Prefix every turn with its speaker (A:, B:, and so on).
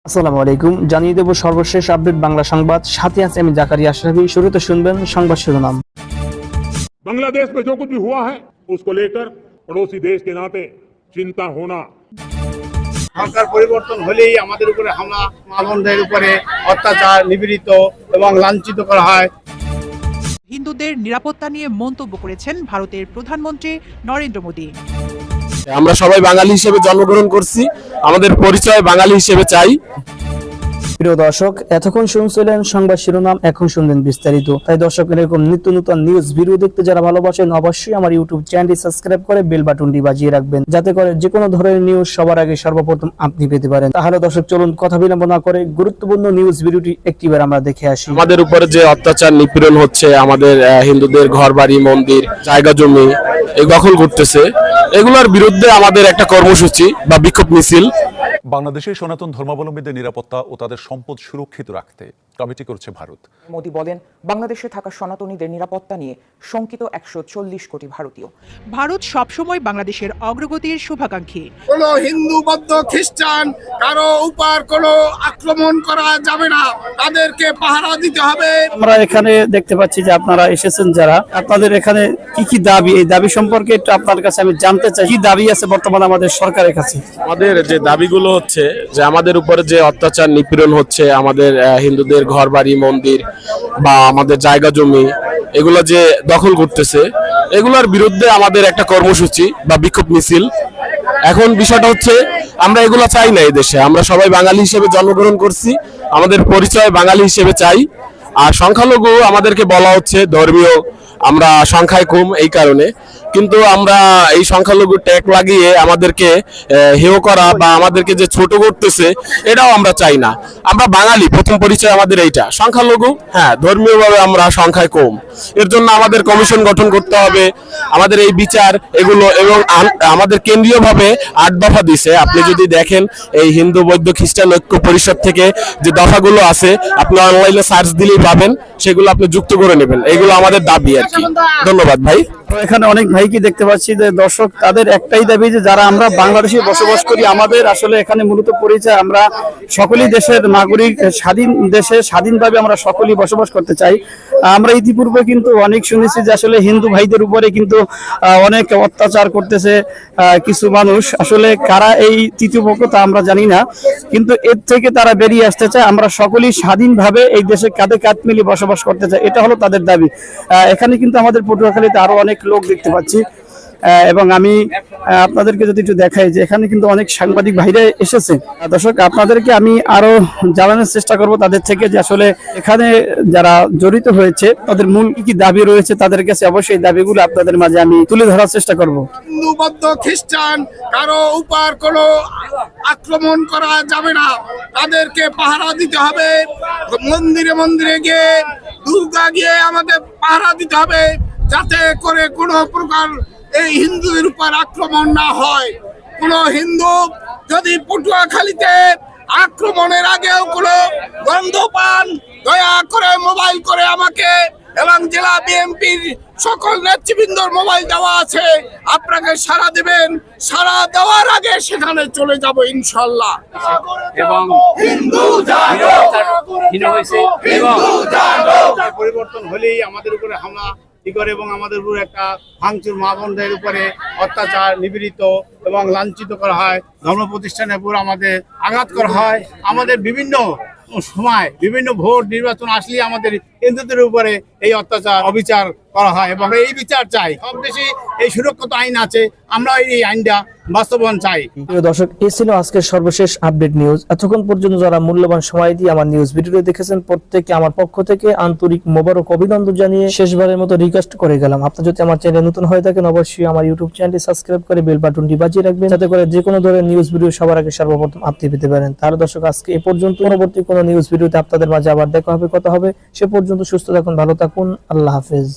A: আসসালামু আলাইকুম। জানিয়ে দেব সর্বশেষ আপডেট বাংলা সংবাদ, সাথে আছে আমি জাকারিয়া আশরাফি। শুরুতে শুনবেন সংবাদ শিরোনাম।
B: बांग्लादेश में जो कुछ भी हुआ है उसको लेकर पड़ोसी देश के नाते चिंता होना।
C: সরকার পরিবর্তন হলেই আমাদের উপরে হামলা, মা বোনদের উপরে অত্যাচার, নিপীড়িত এবং লাঞ্ছিত করা হয়।
D: হিন্দুদের নিরাপত্তা নিয়ে মন্তব্য করেছেন ভারতের প্রধানমন্ত্রী নরেন্দ্র মোদী।
E: আমরা সবাই বাঙালি হিসেবে জন্মগ্রহণ করছি, আমাদের পরিচয় বাঙালি হিসেবে চাই।
A: প্রিয় দর্শক, এতক্ষণ শুনছিলেন সংবাদ শিরোনাম, এখন শুনবেন বিস্তারিত। তাই দর্শক, এরকম নিত্য নতুন নিউজ ভিডিও দেখতে যারা ভালোবাসেন অবশ্যই আমার ইউটিউব চ্যানেলটি সাবস্ক্রাইব করে বেল বাটনটি বাজিয়ে রাখবেন, যাতে করে যে কোনো ধরনের নিউজ সবার আগে সর্বপ্রথম আপনি পেতে পারেন। তাহলে দর্শক, চলুন কথা বিলম্ব না করে গুরুত্বপূর্ণ নিউজ ভিডিওটি একটিবার আমরা দেখে আসি।
E: আমাদের উপরে যে অত্যাচার নিপীড়ন হচ্ছে, আমাদের হিন্দুদের ঘর বাড়ি, মন্দির, জায়গা জমি এই দখল করতেছে, এগুলোর বিরুদ্ধে আমাদের একটা কর্মসূচি বা বিক্ষোভ মিছিল।
F: বাংলাদেশে সনাতন ধর্মাবলম্বীদের নিরাপত্তা ও তাদের সম্পদ সুরক্ষিত রাখতে কমিটি করছে ভারত।
G: মোদী বলেন, বাংলাদেশে থাকা সনাতনীদের নিরাপত্তা নিয়ে শঙ্কিত 140 কোটি ভারতীয়।
D: ভারত সবসময় বাংলাদেশের অগ্রগতির শুভাকাঙ্ক্ষী।
C: কোনো হিন্দু, বৌদ্ধ, খ্রিস্টান কারো উপর কোনো আক্রমণ করা যাবে না, তাদেরকে পাহারা দিতে হবে।
A: আমরা এখানে দেখতে পাচ্ছি যে আপনারা এসেছেন, যারা আপনাদের এখানে কি কি দাবি, এই দাবি সম্পর্কে একটু আপনার কাছে আমি জানতে চাই। কি দাবি আছে বর্তমানে আমাদের সরকারের কাছে?
E: আমাদের যে দাবিগুলো হচ্ছে যে আমাদের উপরে যে অত্যাচার নিপীড়ন হচ্ছে, আমাদের হিন্দুদের ঘর বাড়ি, মন্দির বা আমাদের জায়গা জমি এগুলো যে দখল করতেছে, এগুলোর বিরুদ্ধে আমাদের একটা কর্মসূচি বা বিক্ষোভ মিছিল। এখন বিষয়টা হচ্ছে, আমরা এগুলো চাই না এই দেশে। আমরা সবাই বাঙালি হিসেবে জন্মগ্রহণ করছি, আমাদের পরিচয় বাঙালি হিসেবে চাই। আর সংখ্যালঘু আমাদেরকে বলা হচ্ছে ধর্মীয়, আমরা সংখ্যায় কম এই কারণে, কিন্তু আমরা এই সংখ্যালঘু ট্যাগ লাগিয়ে আমাদেরকে হেয় করা বা আমাদেরকে যে ছোট করতেছে, এটাও আমরা চাই না। আমরা বাঙালি, প্রথম পরিচয় আমাদের এইটা। সংখ্যালঘু, হ্যাঁ, ধর্মীয়ভাবে আমরা সংখ্যায় কম, এর জন্য আমাদের কমিশন গঠন করতে হবে, আমাদের এই বিচার এগুলো। এবং আমাদের কেন্দ্রীয়ভাবে 8 দফা দিছে। আপনি যদি দেখেন এই হিন্দু, বৌদ্ধ, খ্রিস্টান ঐক্য পরিষদ থেকে যে দফাগুলো আছে, আপনি অনলাইনে সার্চ দিলেই পাবেন, সেগুলো আপনি যুক্ত করে নেবেন। এগুলো আমাদের দাবি আর কি। ধন্যবাদ ভাই।
A: এখানে অনেক ভাইকে দেখতে পাচ্ছি যে দর্শক, তাদের একটাই দাবি যে যারা আমরা বাংলাদেশে বসবাস করি, আমাদের আসলে এখানে মূলত পরিচয় আমরা সকলেই দেশের নাগরিক, স্বাধীন দেশে স্বাধীনভাবে আমরা সকলেই বসবাস করতে চাই। আমরা ইতিপূর্বে কিন্তু অনেক শুনেছি যে আসলে হিন্দু ভাইদের উপরে কিন্তু অনেক অত্যাচার করতেছে কিছু মানুষ। আসলে কারা এই তৃতীয় পক্ষ তা আমরা জানি না, কিন্তু এর থেকে তারা বেরিয়ে আসতে চায়। আমরা সকলেই স্বাধীনভাবে এই দেশে কাঁধে কাঁধ মিলিয়ে বসবাস করতে চাই, এটা হলো তাদের দাবি। এখানে কিন্তু আমাদের পটুয়াখালীতে আরো অনেক লোক দেখতে পাচ্ছি, এবং আমি আপনাদেরকে যদি একটু দেখাই যে এখানে কিন্তু অনেক সাংবাদিক ভাইরা এসেছে। দর্শক, আপনাদেরকে আমি আরো জানানোর চেষ্টা করব তাদের থেকে যে আসলে এখানে যারা জড়িত হয়েছে তাদের মূল কি কি দাবি রয়েছে, তাদের কাছে অবশ্যই দাবিগুলো আপনাদের মাঝে আমি তুলে ধরার চেষ্টা করব।
C: হিন্দু, বৌদ্ধ, খ্রিস্টান কারো উপর কোনো আক্রমণ করা যাবে না, তাদেরকে পাহারা দিতে হবে। মন্দিরে মন্দিরে গিয়ে, দুর্গা গিয়ে আমাদের পাহারা দিতে হবে, যাতে করে কোনো প্রকার এই হিন্দুদের উপর আক্রমণ না হয়। কোনো হিন্দু যদি পটুয়াখালীতে আক্রমণের আগেও কোনো গন্ধ পান, দয়া করে মোবাইল করে আমাকে এবং জেলা বিএনপির সকল নেতৃবৃন্দর মোবাইল দেওয়া আছে, আপনাকে সাড়া দেবেন। সাড়া দেওয়ার আগে সেখানে চলে যাব ইনশাল্লাহ। এবং হিন্দু পরিবর্তন হলেই আমাদের উপরে হামলা করে এবং আমাদের উপর একটা ভাঙচুর, মা বোনদের উপরে অত্যাচার, নিপীড়িত এবং লাঞ্ছিত করা হয়। ধর্ম প্রতিষ্ঠানের উপর আমাদের আঘাত করা হয়। আমাদের বিভিন্ন সময় বিভিন্ন ভোট নির্বাচন আসলে আমাদের হিন্দুদের উপরে এই অত্যাচার, অবিচার করা হয় এবং এই বিচার চাই। সব দেশে এই সুরক্ষিত আইন আছে, আমরা এই আইনটা বাস্তবায়ন চাই।
A: প্রিয় দর্শক, এই ছিল আজকের সর্বশেষ আপডেট নিউজ। এতক্ষণ পর্যন্ত যারা মূল্যবান সময় দিয়ে আমার নিউজ ভিডিওটি দেখেছেন, প্রত্যেককে আমার পক্ষ থেকে আন্তরিক মোবারক অভিনন্দন জানিয়ে শেষবারের মতো রিকোয়েস্ট করে গেলাম, আপনি যদি আমার চ্যানেলে নতুন হয়ে থাকেন অবশ্যই আমার ইউটিউব চ্যানেলটি সাবস্ক্রাইব করে বেল বাটনটি বাজিয়ে রাখবেন, যাতে করে যে কোনো ধরনের নিউজ ভিডিও সবার আগে সর্বপ্রথম আপনি পেতে পারেন। তাহলে দর্শক, আজকে এ পর্যন্ত। পরবর্তী কোনো নিউজ ভিডিওতে আপনাদের মাঝে আবার দেখা হবে, কথা হবে। সে পর্যন্ত সুস্থ থাকুন, ভালো থাকুন, আল্লাহ হাফেজ।